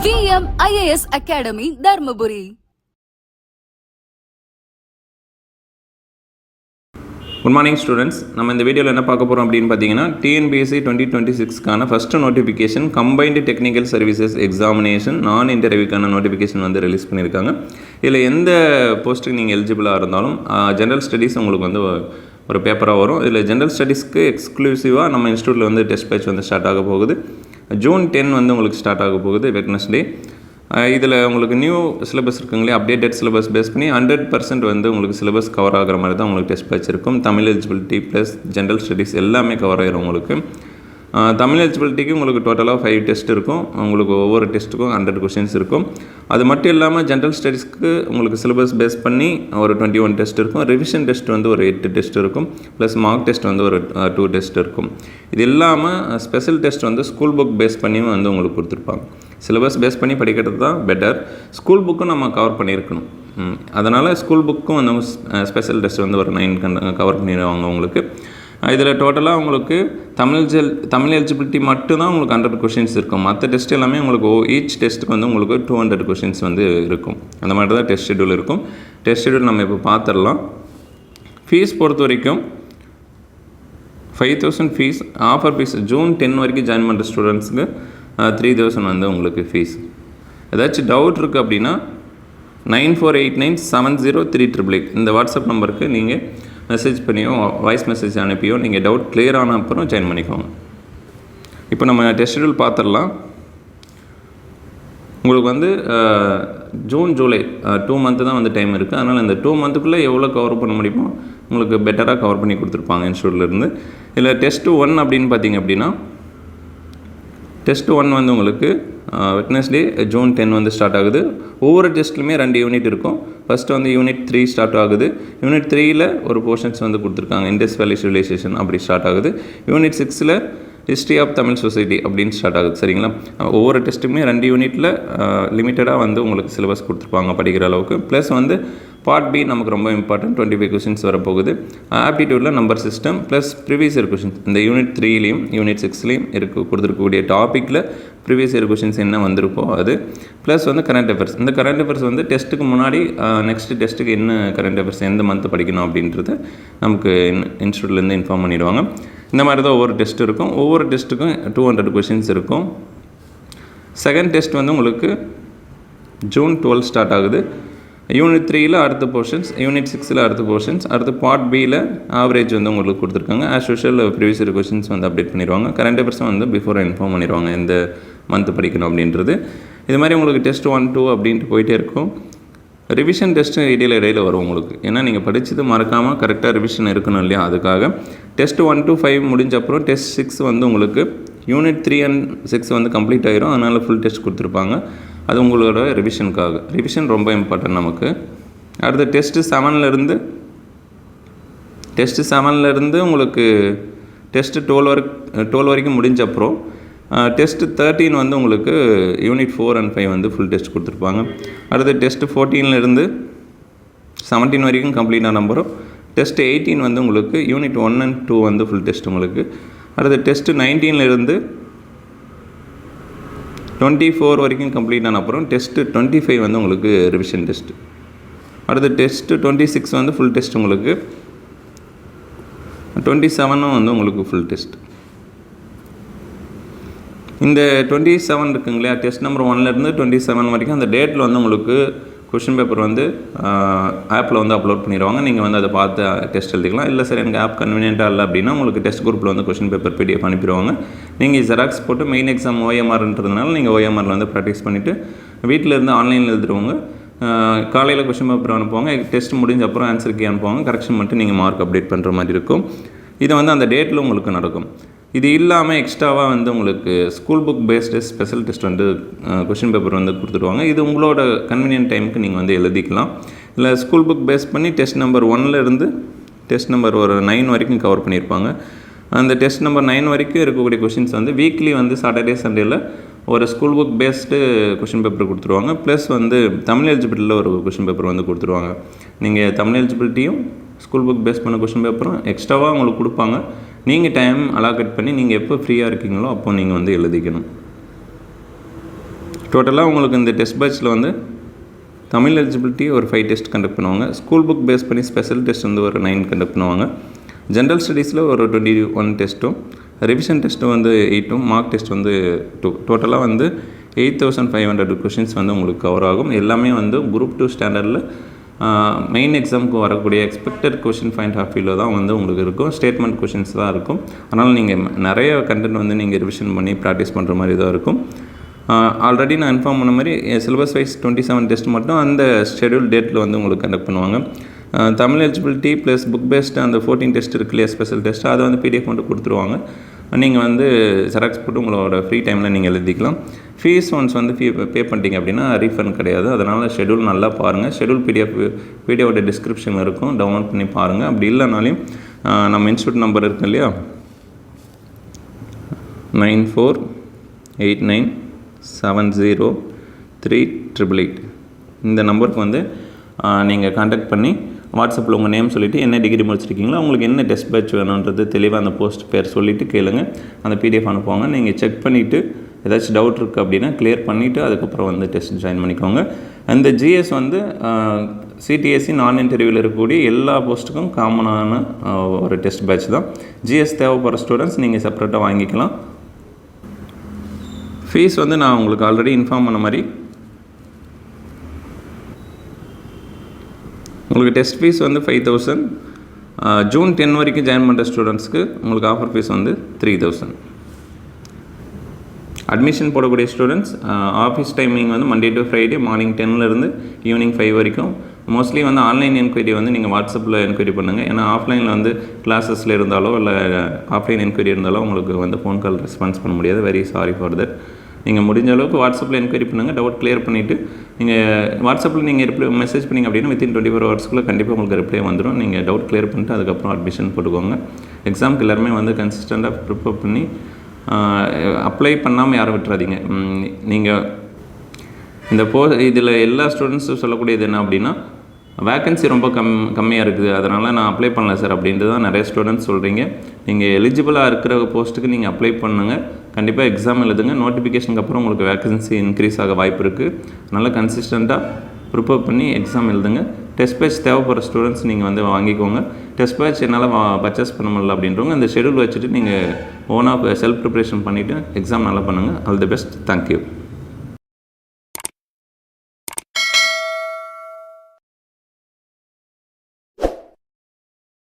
VM IAS ACADEMY, Dharmaburi. Good morning students. நம்ம இந்த வீடியோல என்ன பார்க்க போறோம் அப்படினு பாத்தீங்கன்னா TNPSC 2026 கான first notification combined technical services examination நான் இன்டர்வியூக்கான நோட்டிஃபிகேஷன் வந்து ரிலீஸ் பண்ணிருக்காங்க. இதுல எந்த போஸ்ட்டுக்கு நீங்க எலிஜிபிளா இருந்தாலும் ஜெனரல் ஸ்டடீஸ் உங்களுக்கு வந்து ஒரு பேப்பரா வரும். இதுல ஜெனரல் ஸ்டடீஸ்க்கு எக்ஸ்க்ளூசிவா நம்ம இன்ஸ்டிடியூட்ல வந்து டெஸ்ட் பேட்ச் வந்து ஸ்டார்ட் ஆக போகுது. ஜூன் 10 வந்து உங்களுக்கு ஸ்டார்ட் ஆக போகுது வெட்னஸ்டே. இதில் உங்களுக்கு நியூ சிலபஸ் இருக்குங்களே அப்டேட்டட் சிலபஸ் பேஸ் பண்ணி 100% வந்து உங்களுக்கு சிலபஸ் கவர் ஆகிற மாதிரி தான் உங்களுக்கு டெஸ்ட் பேட்ச் இருக்கும். Tamil eligibility plus general studies எல்லாமே கவர் ஆகிரும் உங்களுக்கு. தமிழ் எலிஜிபிலிட்டிக்கு உங்களுக்கு டோட்டலாக 5 டெஸ்ட் இருக்கும். உங்களுக்கு ஒவ்வொரு டெஸ்ட்டுக்கும் 100 கொஷின்ஸ் இருக்கும். அது மட்டும் இல்லாமல் ஜென்ரல் ஸ்டடீஸ்க்கு உங்களுக்கு சிலபஸ் பேஸ் பண்ணி ஒரு 21 டெஸ்ட் இருக்கும். ரிவிஷன் டெஸ்ட் வந்து ஒரு 8 டெஸ்ட் இருக்கும். ப்ளஸ் மார்க் டெஸ்ட் வந்து ஒரு 2 டெஸ்ட் இருக்கும். இது இல்லாமல் ஸ்பெஷல் டெஸ்ட் வந்து ஸ்கூல் புக் பேஸ் பண்ணியும் வந்து உங்களுக்கு கொடுத்துருப்பாங்க. சிலபஸ் பேஸ் பண்ணி படிக்கிறது தான் பெட்டர். ஸ்கூல் புக்கும் நம்ம கவர் பண்ணியிருக்கணும். அதனால் ஸ்கூல் புக்கும் வந்து ஸ்பெஷல் டெஸ்ட் வந்து ஒரு 9 கவர் பண்ணிடுவாங்க உங்களுக்கு. இதில் டோட்டலாக உங்களுக்கு தமிழ் எலிஜிபிலிட்டி மட்டும்தான் உங்களுக்கு 100 கொஷின்ஸ் இருக்கும். மற்ற டெஸ்ட் எல்லாமே உங்களுக்கு ஈச் டெஸ்ட்டுக்கு வந்து உங்களுக்கு 200 கொஷின்ஸ் வந்து இருக்கும். அந்த மாதிரி தான் டெஸ்ட் ஷெட்யூல் இருக்கும். டெஸ்ட் ஷெட்யூல் நம்ம இப்போ பார்த்துடலாம். ஃபீஸ் பொறுத்த வரைக்கும் 5000 ஃபீஸ். ஆஃபர் ஃபீஸ் ஜூன் 10 வரைக்கும் ஜாயின் பண்ணுற ஸ்டூடெண்ட்ஸுக்கு 3000 வந்து உங்களுக்கு ஃபீஸ். ஏதாச்சும் டவுட் இருக்குது அப்படின்னா 9489703888 இந்த வாட்ஸ்அப் நம்பருக்கு நீங்கள் மெசேஜ் பண்ணியோ வாய்ஸ் மெசேஜ் அனுப்பியோ நீங்கள் டவுட் கிளியர் ஆன அப்புறம் ஜாயின் பண்ணிக்கோங்க. இப்போ நம்ம டெஸ்ட் ஷெட்யூல் பார்த்துடலாம். உங்களுக்கு வந்து ஜூன் ஜூலை 2 மந்த்து தான் வந்து டைம் இருக்குது. அதனால் இந்த 2 மந்த்துக்குள்ளே எவ்வளோ கவர் பண்ண முடியுமோ உங்களுக்கு பெட்டராக கவர் பண்ணி கொடுத்துருப்பாங்க இன்ஸ்டியூட்லேருந்து. இதில் டெஸ்ட்டு 1 அப்படின்னு பார்த்தீங்க அப்படின்னா டெஸ்ட் 1 வந்து உங்களுக்கு வெட்னஸ்டே ஜூன் 10 வந்து ஸ்டார்ட் ஆகுது. ஒவ்வொரு டெஸ்ட்லையுமே 2 யூனிட் இருக்கும். ஃபஸ்ட்டு வந்து யூனிட் 3 ஸ்டார்ட் ஆகுது. யூனிட் 3ல் ஒரு போர்ஷன்ஸ் வந்து கொடுத்துருக்காங்க. இண்டஸ் வேலி சிவிலைசேஷன் அப்படி ஸ்டார்ட் ஆகுது. யூனிட் 6ல் ஹிஸ்ட்ரி ஆஃப் தமிழ் சொசைட்டி அப்படின்னு ஸ்டார்ட் ஆகுது. சரிங்களா? ஒவ்வொரு டெஸ்ட்டுமே 2 யூனிட்டில் லிமிட்டடாக வந்து உங்களுக்கு சிலபஸ் கொடுத்துருப்பாங்க படிக்கிற அளவுக்கு. ப்ளஸ் வந்து பார்ட் பி நமக்கு ரொம்ப இம்பார்ட்டன்ட் 25 கொஷின்ஸ் வரப்போகுது. ஆப்டிடியூடில் number system plus previous year questions இந்த யூனிட் 3லையும் யூனிட் 6லையும் கொடுத்துருக்கக்கூடிய டாப்பிக்கில் ப்ரீவியஸ் இயர் கொஷின்ஸ் என்ன வந்திருக்கோ அது ப்ளஸ் வந்து கரண்ட் அஃபேர்ஸ். இந்த கரண்ட் அஃபேர்ஸ் வந்து டெஸ்ட்டுக்கு முன்னாடி நெக்ஸ்ட் டெஸ்ட்டுக்கு என்ன கரண்ட் அஃபேர்ஸ் எந்த மந்த் படிக்கணும் அப்படின்றத நமக்கு இன்ஸ்டியூட்லேருந்து இன்ஃபார்ம் பண்ணிடுவாங்க. இந்த மாதிரி தான் ஒவ்வொரு டெஸ்ட் இருக்கும். ஒவ்வொரு டெஸ்ட்டுக்கும் 200 கொஷின்ஸ் இருக்கும். செகண்ட் டெஸ்ட் வந்து உங்களுக்கு ஜூன் 12 ஸ்டார்ட் ஆகுது. யூனிட் 3ல் அடுத்த போர்ஷன்ஸ், யூனிட் 6ல் அடுத்த போர்ஷன்ஸ், அடுத்து பார்ட் பியில் ஆவரேஜ் வந்து உங்களுக்கு கொடுத்துருக்காங்க. As usual previous year questions வந்து அப்டேட் பண்ணிடுவாங்க. கரண்ட் அஃபேர்ஸும் வந்து பிஃபோர் இன்ஃபார்ம் பண்ணிடுவாங்க எந்த மந்த் படிக்கணும் அப்படின்றது. இது மாதிரி உங்களுக்கு டெஸ்ட் 1, 2 அப்படின்ட்டு போயிட்டே இருக்கும். ரிவிஷன் டெஸ்ட்டு இடையில வரும் உங்களுக்கு. ஏன்னா நீங்கள் படித்தது மறக்காமல் கரெக்டாக ரிவிஷன் இருக்கணும் இல்லையா? அதுக்காக டெஸ்ட் 1 to 5 முடிஞ்ச அப்புறம் டெஸ்ட் 6 வந்து உங்களுக்கு யூனிட் 3 and 6 வந்து கம்ப்ளீட் ஆகிரும். அதனால் ஃபுல் டெஸ்ட் கொடுத்துருப்பாங்க. அது உங்களோட ரிவிஷனுக்காக. ரிவிஷன் ரொம்ப இம்பார்ட்டன்ட் நமக்கு. அடுத்து டெஸ்ட்டு 7லேருந்து உங்களுக்கு டெஸ்ட்டு 12 வரைக்கும் முடிஞ்ச அப்புறம் டெஸ்ட்டு 13 வந்து உங்களுக்கு யூனிட் 4 and 5 வந்து ஃபுல் டெஸ்ட் கொடுத்துருப்பாங்க. அடுத்து டெஸ்ட்டு 14லேருந்து 17 வரைக்கும் கம்ப்ளீட் ஆன நம்பரும் டெஸ்ட்டு 18 வந்து உங்களுக்கு யூனிட் 1 and 2 வந்து ஃபுல் டெஸ்ட் உங்களுக்கு. அடுத்து டெஸ்ட்டு 19லேருந்து 24 வரைக்கும் கம்ப்ளீட் ஆன அப்புறம் டெஸ்ட்டு 25 வந்து உங்களுக்கு ரிவிஷன் டெஸ்ட்டு. அடுத்து டெஸ்ட்டு 26 வந்து ஃபுல் டெஸ்ட் உங்களுக்கு. 27 வந்து உங்களுக்கு ஃபுல் டெஸ்ட். இந்த 27 இருக்குங்களா டெஸ்ட் நம்பர் 1லேருந்து 27 வரைக்கும் அந்த டேட்டில் வந்து உங்களுக்கு கொஷின் பேப்பர் வந்து ஆப்பில் வந்து அப்லோட் பண்ணிடுவாங்க. நீங்கள் வந்து அதை பார்த்து டெஸ்ட் எழுதிக்கலாம். இல்லை சார் எனக்கு ஆப் கன்வீனியண்ட்டாக இல்லை அப்படின்னா உங்களுக்கு டெஸ்ட் குரூப்பில் வந்து கொஷின் பேப்பர் PDF அனுப்பிடுவாங்க. நீங்கள் ஜெராக்ஸ் போட்டு மெயின் எக்ஸாம் OMRன்றதுனால நீங்கள் OMRல வந்து ப்ராக்டிஸ் பண்ணிவிட்டு வீட்டில் இருந்து ஆன்லைனில் எழுதுறவங்க காலையில் கொஷின் பேப்பர் அனுப்புவாங்க. டெஸ்ட் முடிஞ்ச அப்புறம் ஆன்சர் கீ அனுப்புவாங்க. கரெக்ஷன் மட்டும் நீங்கள் மார்க் அப்டேட் பண்ணுற மாதிரி இருக்கும். இது வந்து அந்த டேட்டில் உங்களுக்கு நடக்கும். இது இல்லாமல் எக்ஸ்ட்ராவாக வந்து உங்களுக்கு school book based special test வந்து கொஷின் பேப்பர் வந்து கொடுத்துருவாங்க. இது உங்களோட கன்வீனியன்ட் டைமுக்கு நீங்கள் வந்து எழுதிக்கலாம். இல்லை ஸ்கூல் புக் பேஸ் பண்ணி டெஸ்ட் நம்பர் 1லேருந்து டெஸ்ட் நம்பர் ஒரு 9 வரைக்கும் கவர் பண்ணியிருப்பாங்க. அந்த டெஸ்ட் நம்பர் 9 வரைக்கும் இருக்கக்கூடிய கொஷின்ஸ் வந்து வீக்லி வந்து சாட்டர்டே சண்டேயில் ஒரு school book based question paper கொடுத்துருவாங்க. ப்ளஸ் வந்து தமிழ் எலிஜிபிலிட்டியில் ஒரு கொஷின் பேப்பர் வந்து கொடுத்துருவாங்க. நீங்கள் தமிழ் எலிஜிபிலிட்டியும் ஸ்கூல் புக் பேஸ் பண்ண கொஷின் பேப்பரும் எக்ஸ்ட்ராவாக உங்களுக்கு கொடுப்பாங்க. நீங்கள் டைம் அலாகேட் பண்ணி நீங்கள் எப்போ ஃப்ரீயாக இருக்கீங்களோ அப்போ நீங்கள் வந்து எழுதிக்கணும். டோட்டலாக உங்களுக்கு இந்த டெஸ்ட் பேட்சில் வந்து தமிழ் எலிஜிபிலிட்டி ஒரு 5 டெஸ்ட் கண்டக்ட் பண்ணுவாங்க. ஸ்கூல் புக் பேஸ் பண்ணி ஸ்பெஷல் டெஸ்ட் வந்து ஒரு 9 கண்டக்ட் பண்ணுவாங்க. ஜென்ரல் ஸ்டடீஸில் ஒரு 21 டெஸ்ட்டும், ரிவிஷன் டெஸ்ட்டும் வந்து 8ம், மார்க் டெஸ்ட் வந்து 2. டோட்டலாக வந்து 8500 கொஷின்ஸ் வந்து உங்களுக்கு கவர் ஆகும். எல்லாமே வந்து குரூப் 2 ஸ்டாண்டர்டில் மெயின் எக்ஸாமுக்கு வரக்கூடிய எக்ஸ்பெக்டட் கொஷின் பாயிண்ட் ஆஃப் வியூவில் தான் வந்து உங்களுக்கு இருக்கும். ஸ்டேட்மெண்ட் கொஷின்ஸ் தான் இருக்கும். அதனால் நீங்கள் நிறைய கண்டென்ட் வந்து நீங்கள் ரிவிஷன் பண்ணி ப்ராக்டிஸ் பண்ணுற மாதிரி தான் இருக்கும். ஆல்ரெடி நான் இன்ஃபார்ம் பண்ண மாதிரி சிலபஸ் வைஸ் 27 டெஸ்ட் மட்டும் அந்த ஷெடியூல் டேட்டில் வந்து உங்களுக்கு கண்டக்ட் பண்ணுவாங்க. Tamil eligibility plus book based அந்த 14 டெஸ்ட் இருக்கு இல்லையா, ஸ்பெஷல் டெஸ்ட், அதை வந்து PDF மட்டும் கொடுத்துருவாங்க. நீங்கள் வந்து ஜெராக்ஸ் போட்டு உங்களோட ஃப்ரீ டைமில் நீங்கள் எழுதிக்கலாம். ஃபீஸ் ஒன்ஸ் வந்து பே பண்ணிட்டீங்க அப்படின்னா ரீஃபண்ட் கிடையாது. அதனால் ஷெடியூல் நல்லா பாருங்கள். ஷெடியூல் பிடிஎஃபோட டிஸ்கிரிப்ஷன் இருக்கும், டவுன்லோட் பண்ணி பாருங்கள். அப்படி இல்லைனாலையும் நம்ம இன்ஸ்டியூட் நம்பர் இருக்கு இல்லையா, 9489703888 இந்த நம்பருக்கு வந்து நீங்கள் கான்டாக்ட் பண்ணி வாட்ஸ்அப்பில் உங்கள் நேம் சொல்லிவிட்டு என்ன டிகிரி முடிச்சிருக்கீங்களோ உங்களுக்கு என்ன டெஸ்ட் பேட்ச் வேணுன்றது தெளிவாக அந்த போஸ்ட் பேர் சொல்லிவிட்டு கேளுங்க. அந்த PDF அனுப்புவாங்க. நீங்கள் செக் பண்ணிவிட்டு ஏதாச்சும் டவுட் இருக்குது அப்படின்னா கிளியர் பண்ணிவிட்டு அதுக்கப்புறம் வந்து டெஸ்ட் ஜாயின் பண்ணிக்கோங்க. அந்த GS வந்து CTSE நான் இன்டர்வியூவில் இருக்கக்கூடிய எல்லா போஸ்ட்டுக்கும் காமனான ஒரு டெஸ்ட் பேட்ச் தான். GS தேவைப்படுற ஸ்டூடெண்ட்ஸ் நீங்கள் செப்பரேட்டாக வாங்கிக்கலாம். ஃபீஸ் வந்து நான் உங்களுக்கு ஆல்ரெடி இன்ஃபார்ம் பண்ண மாதிரி உங்களுக்கு டெஸ்ட் ஃபீஸ் வந்து 5000. ஜூன் 10 வரைக்கும் ஜாயின் பண்ணுற ஸ்டூடெண்ட்ஸ்க்கு உங்களுக்கு ஆஃபர் ஃபீஸ் வந்து 3000. அட்மிஷன் போடக்கூடிய ஸ்டூடெண்ட்ஸ் ஆஃபீஸ் டைமிங் வந்து மண்டே டு ஃப்ரைடே மார்னிங் 10லேருந்து ஈவினிங் 5 வரைக்கும். மோஸ்ட்லி வந்து ஆன்லைன் என்கொயரி வந்து நீங்கள் வாட்ஸ்அப்பில் என்கொயரி பண்ணுங்கள். ஏன்னா ஆஃப்லைனில் வந்து கிளாஸஸில் இருந்தாலோ இல்லை ஆஃப்லைன் என்கொயரி இருந்தாலோ உங்களுக்கு வந்து ஃபோன் கால் ரெஸ்பான்ஸ் பண்ண முடியாது. Very sorry for that. நீங்கள் முடிஞ்ச அளவுக்கு வாட்ஸ்அப்பில் என்கொயரி பண்ணுங்கள். டவுட் கிளியர் பண்ணிவிட்டு நீங்கள் வாட்ஸ்அப்பில் நீங்கள் மெசேஜ் பண்ணிங்க அப்படின்னா வித்தின் 24 ஹவர்ஸ்க்குள்ளே கண்டிப்பாக உங்களுக்கு ரிப்ளை வந்துடும். நீங்கள் டவுட் கிளியர் பண்ணிட்டு அதுக்கப்புறம் அட்மிஷன் போட்டுக்கோங்க. எக்ஸாமுக்கு எல்லாருமே வந்து கன்சிஸ்டண்ட்டாக ப்ரிப்பேர் பண்ணி அப்ளை பண்ணாமல் யாரும் விட்டுறாதீங்க. நீங்கள் இந்த இதில் எல்லா ஸ்டூடெண்ட்ஸும் சொல்லக்கூடியது என்ன அப்படின்னா, வேக்கன்சி ரொம்ப கம்மியாக இருக்குது, அதனால் நான் அப்ளை பண்ணல சார் அப்படின்ட்டு தான் நிறைய ஸ்டூடெண்ட்ஸ் சொல்கிறீங்க. நீங்கள் எலிஜிபிளாக இருக்கிற போஸ்ட்டுக்கு நீங்கள் அப்ளை பண்ணுங்கள். கண்டிப்பாக எக்ஸாம் எழுதுங்க. நோட்டிஃபிகேஷனுக்கு அப்புறம் உங்களுக்கு வேக்கன்சி இன்க்ரீஸ் ஆக வாய்ப்பு இருக்குது. அதனால் கன்சிஸ்டண்ட்டாக ப்ரிப்பேர் பண்ணி எக்ஸாம் எழுதுங்க. டெஸ்ட் பேட்ச் தேவைப்படுற ஸ்டூடெண்ட்ஸ் நீங்கள் வந்து வாங்கிக்கோங்க. டெஸ்ட் பேட்ச் என்னால் பர்ச்சேஸ் பண்ண முடியல அப்படின்றவங்க இந்த ஷெடியூல் வச்சுட்டு நீங்கள் ஓனாக செல்ஃப் ப்ரிப்ரேஷன் பண்ணிவிட்டு எக்ஸாம் நல்லா பண்ணுங்கள். All the best. தேங்க்யூ.